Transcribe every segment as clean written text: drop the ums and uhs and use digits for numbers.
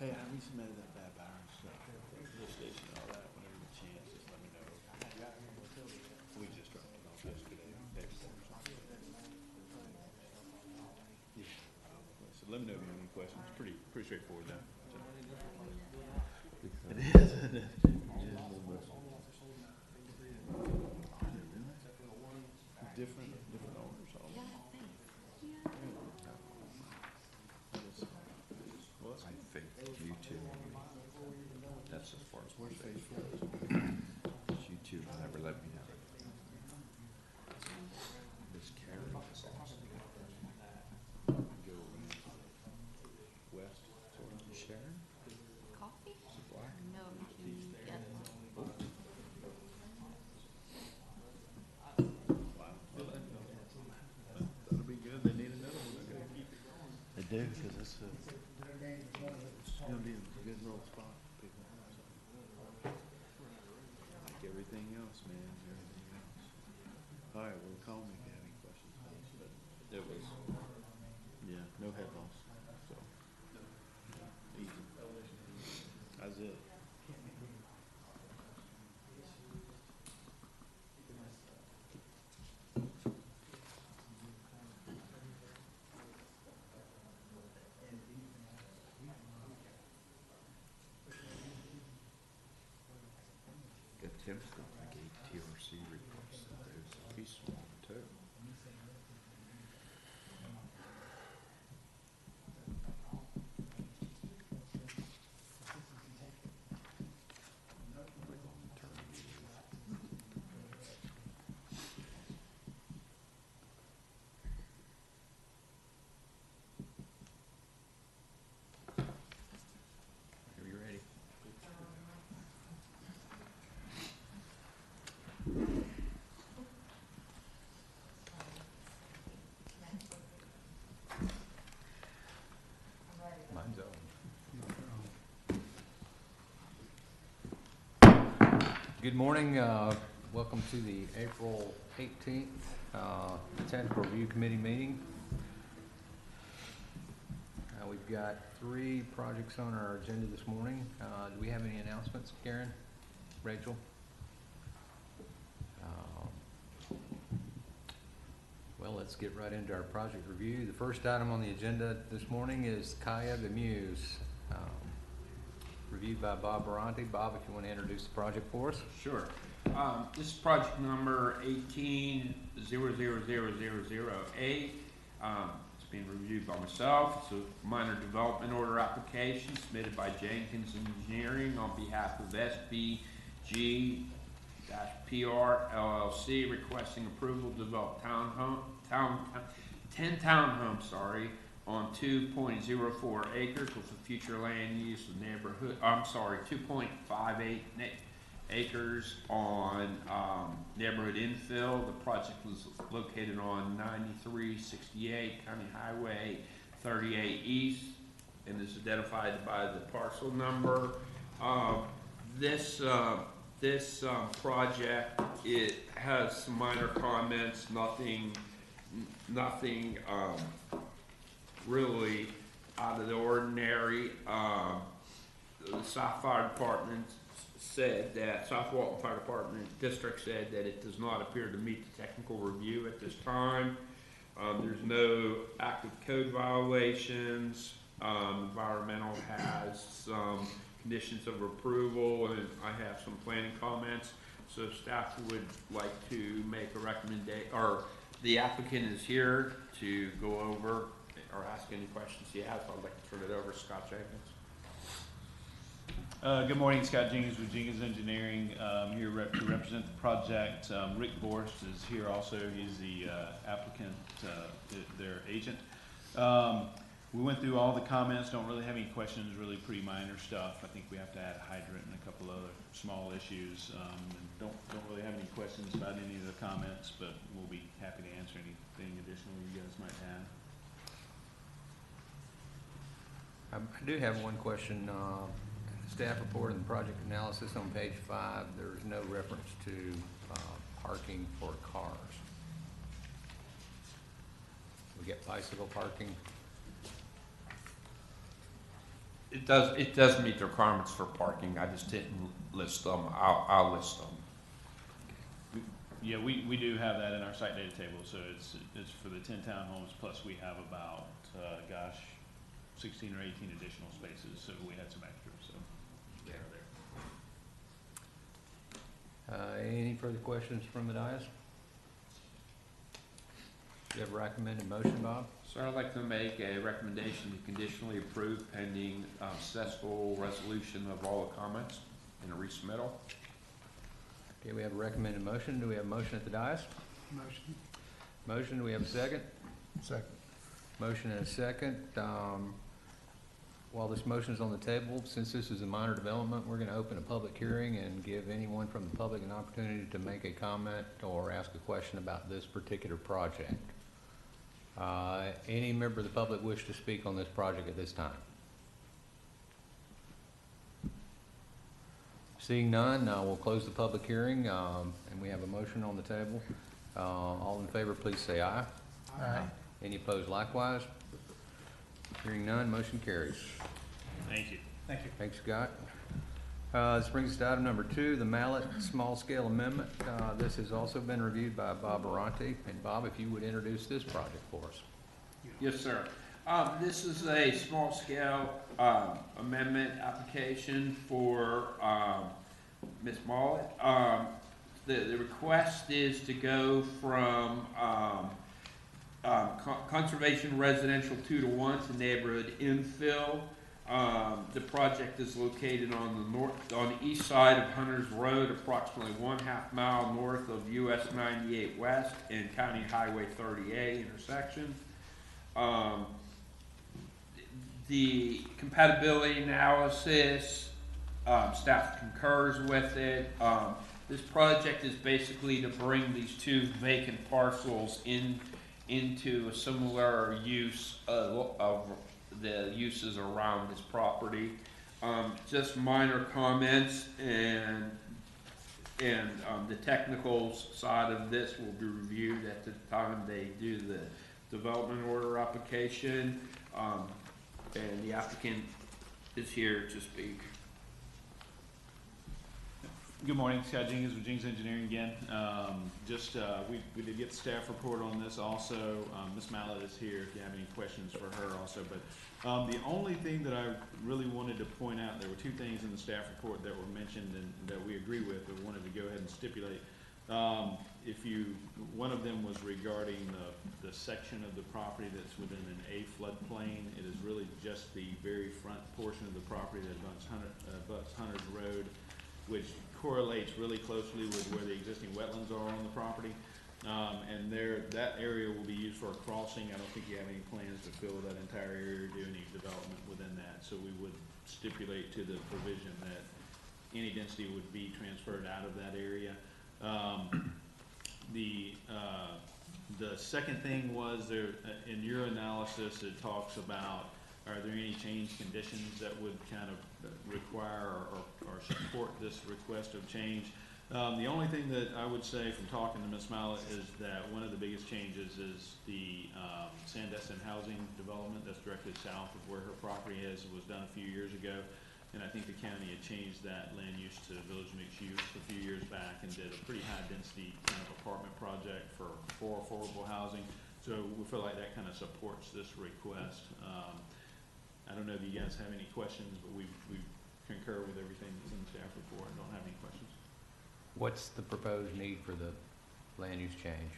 Hey, I resubmitted that bad Byron stuff. The station and all that, whenever you get a chance, just let me know. We just dropped it off yesterday. Day before or something. Yeah. So let me know if you have any questions. It's pretty straightforward though. It is, isn't it? It is a little bit. Different owners all. Yeah, thanks. Yeah. Well, I think you two. That's as far as where's faith Faith? goes. You two will never let me know. This Karen is awesome. Go west, sort of. Sharon? Coffee? Is it black? No, we can get one. Wow. That'll be good. They need another one. They're gonna keep it going. They do, because it's gonna be a good little spot for people. Like everything else, man. Everything else. All right, well, call me if you have any questions. But it was, yeah, no head loss. So easy. That's it. Got Tim's got like 8 TRC requests. He's small too. Are you ready? Mine's on. Good morning. Welcome to the April 18th Technical Review Committee meeting. We've got 3 projects on our agenda this morning. Do we have any announcements, Karen? Rachel? Well, let's get right into our project review. The first item on the agenda this morning is Cuyahoga Muse, reviewed by Bob Baranti. Bob, if you want to introduce the project for us. Sure. This is project number 1800008. It's being reviewed by myself. It's a minor development order application submitted by Jenkins Engineering on behalf of SBG-PR LLC, requesting approval to develop 10 townhomes, on 2.04 acres with a future land use of neighborhood, 2.58 acres on neighborhood infill. The project was located on 9368 County Highway 38 East and is identified by the parcel number. This project, it has some minor comments, nothing really out of the ordinary. The South Fire Department said that, South Walton Fire Department District said that it does not appear to meet the technical review at this time. There's no active code violations. Environmental has some conditions of approval, and I have some planning comments. So staff would like to make a recommendation, or the applicant is here to go over or ask any questions he has. I'd like to turn it over to Scott Jenkins. Good morning, Scott Jenkins with Jenkins Engineering. Here to represent the project. Rick Borst is here also. He's the applicant, their agent. We went through all the comments, don't really have any questions, really pretty minor stuff. I think we have to add a hydrant and a couple other small issues. And don't really have any questions about any of the comments, but we'll be happy to answer anything additional you guys might have. I do have one question. Staff report and project analysis on page 5, there's no reference to parking for cars. We get bicycle parking. It does meet the requirements for parking, I just didn't list them, I'll list them. Yeah, we do have that in our site data table, so it's for the 10 townhomes, plus we have about, 16 or 18 additional spaces, so we had some extras, so they are there. Any further questions from the dais? Do you have a recommended motion, Bob? So I'd like to make a recommendation to conditionally approve pending successful resolution of all the comments in a resubmittal. Okay, we have a recommended motion. Do we have a motion at the dais? Motion. Motion, do we have a second? Second. Motion and a second. While this motion is on the table, since this is a minor development, we're gonna open a public hearing and give anyone from the public an opportunity to make a comment or ask a question about this particular project. Any member of the public wish to speak on this project at this time? Seeing none, we'll close the public hearing, and we have a motion on the table. All in favor, please say aye. Aye. Any opposed likewise? Hearing none, motion carries. Thank you. Thank you. Thanks, Scott. This brings us to item number 2, the Mallet Small Scale Amendment. This has also been reviewed by Bob Aranti. And Bob, if you would introduce this project for us. Yes, sir. This is a small scale amendment application for Ms. Mallet. The request is to go from conservation residential 2-to-1 to neighborhood infill. The project is located on the east side of Hunters Road, approximately 1/2 mile north of US 98 West and County Highway 30A intersection. The compatibility analysis, staff concurs with it. This project is basically to bring these two vacant parcels into a similar use of the uses around this property. Just minor comments, and the technical side of this will be reviewed at the time they do the development order application. And the applicant is here to speak. Good morning, Scott Jenkins with Jenkins Engineering again. We did get the staff report on this also. Ms. Mallet is here if you have any questions for her also. But the only thing that I really wanted to point out, there were two things in the staff report that were mentioned and that we agree with, but wanted to go ahead and stipulate. One of them was regarding the section of the property that's within an A floodplain. It is really just the very front portion of the property that abuts Hunters Road, which correlates really closely with where the existing wetlands are on the property. And that area will be used for a crossing. I don't think you have any plans to fill that entire area or do any development within that. So we would stipulate to the provision that any density would be transferred out of that area. The second thing was there, in your analysis, it talks about, are there any change conditions that would kind of require or support this request of change? The only thing that I would say from talking to Ms. Mallet is that one of the biggest changes is the Sandestin housing development that's directly south of where her property is. It was done a few years ago. And I think the county had changed that land use to village mixed use a few years back and did a pretty high density kind of apartment project for affordable housing. So we feel like that kind of supports this request. I don't know if you guys have any questions, but we concur with everything that's in the staff report and don't have any questions. What's the proposed need for the land use change?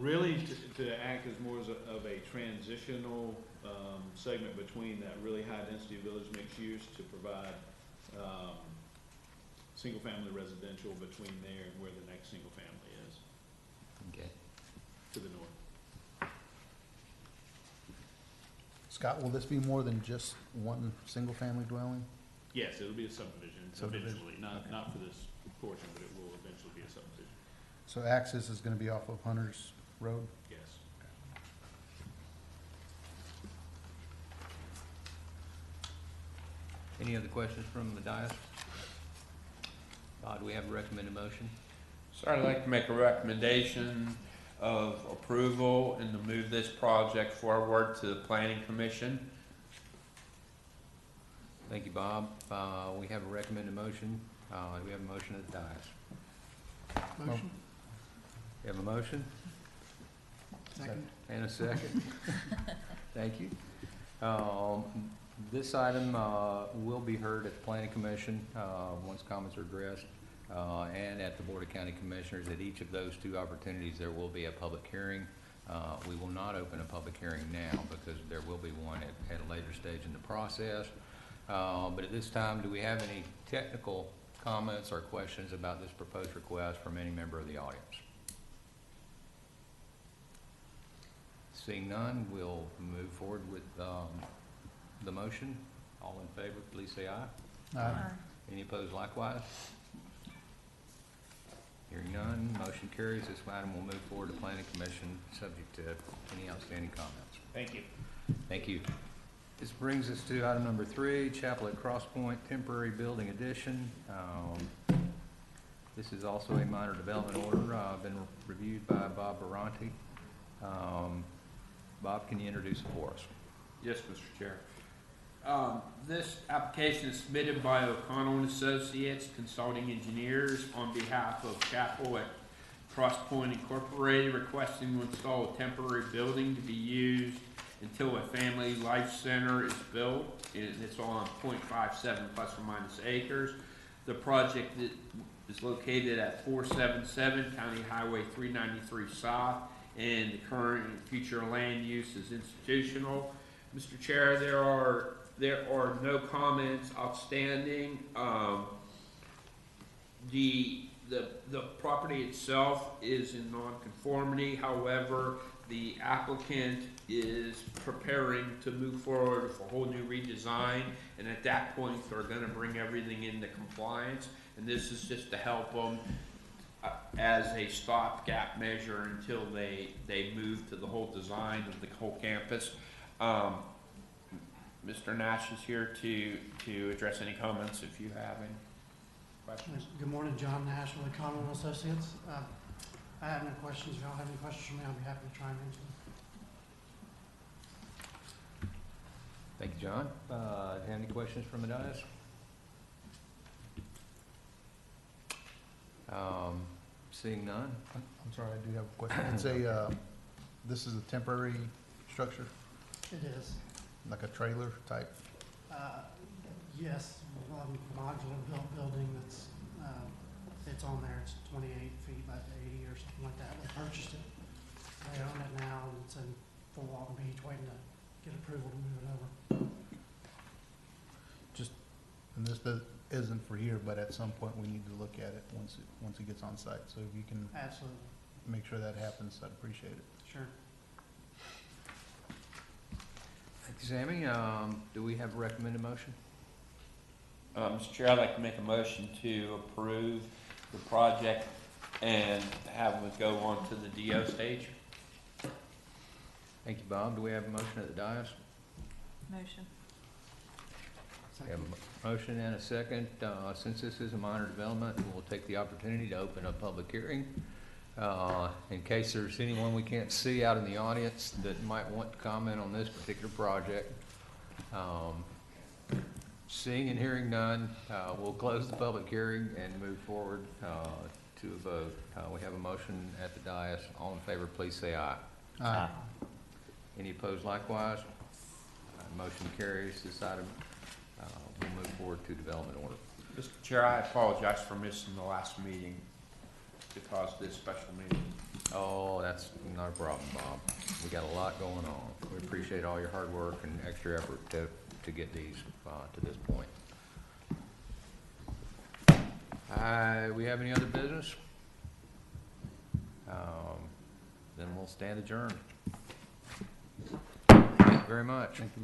Really to act as more of a transitional segment between that really high density village mixed use to provide single family residential between there and where the next single family is. Okay. To the north. Scott, will this be more than just one single-family dwelling? Yes, it'll be a subdivision Subdivision. eventually, not for this portion, but it will eventually be a subdivision. So access is gonna be off of Hunters Road? Yes. Any other questions from the dais? Do we have a recommended motion? So I'd like to make a recommendation of approval and to move this project forward to the planning commission. Thank you, Bob. We have a recommended motion. Do we have a motion at the dais? Motion. We have a motion? Second. And a second. Thank you. This item will be heard at the Planning Commission once comments are addressed, and at the Board of County Commissioners. At each of those two opportunities, there will be a public hearing. We will not open a public hearing now because there will be one at a later stage in the process. But at this time, do we have any technical comments or questions about this proposed request from any member of the audience? Seeing none, we'll move forward with the motion. All in favor, please say aye. Aye. Any opposed likewise? Hearing none, motion carries. This item will move forward to Planning Commission, subject to any outstanding comments. Thank you. Thank you. This brings us to item number 3, Chapel at Cross Point Temporary Building Addition. This is also a minor development order, been reviewed by Bob Baranti. Bob, can you introduce it for us? Yes, Mr. Chair. This application is submitted by O'Connell and Associates Consulting Engineers on behalf of Chapel at Cross Point Incorporated, requesting to install a temporary building to be used until a family life center is built, and it's on 0.57 plus or minus acres. The project is located at 477 County Highway 393 South, and the current and future land use is institutional. Mr. Chair, there are no comments outstanding. The property itself is in nonconformity. However, the applicant is preparing to move forward with a whole new redesign, and at that point, they're going to bring everything into compliance. And this is just to help them as a stopgap measure until they move to the whole design of the whole campus. Mr. Nash is here to address any comments if you have any questions. Good morning, John Nash with O'Connell and Associates. I have no questions. If y'all have any questions for me, I'll be happy to try and answer them. Thank you, John. Do you have any questions from the dais? Seeing none? I'm sorry, I do have a question. It's this is a temporary structure, It is, like a trailer type? yes, modular building that's, it's on there. It's 28 feet by 80 or something like that. They purchased it. They own it now, and it's in Fort Walton Beach, waiting to get approval to move it over. And this isn't for here, but at some point we need to look at it once it gets on site. So if you can Absolutely, make sure that happens, I'd appreciate it. sure. Thank you, Sammy. Do we have a recommended motion? Mr. Chair, I'd like to make a motion to approve the project and have it go on to the DO stage. Thank you, Bob. Do we have a motion at the dais? Motion. We have a motion and a second. Since this is a minor development, we'll take the opportunity to open a public hearing. In case there's anyone we can't see out in the audience that might want to comment on this particular project. Seeing and hearing none, we'll close the public hearing and move forward to a vote. We have a motion at the dais. All in favor, please say aye. Aye. Any opposed likewise? Motion carries. This item will move forward to development order. Mr. Chair, I apologize for missing the last meeting because of this special meeting. Oh, that's not a problem, Bob. We got a lot going on. We appreciate all your hard work and extra effort to get these to this point. We have any other business? Then we'll stand adjourned. Thank you very much. Thank you.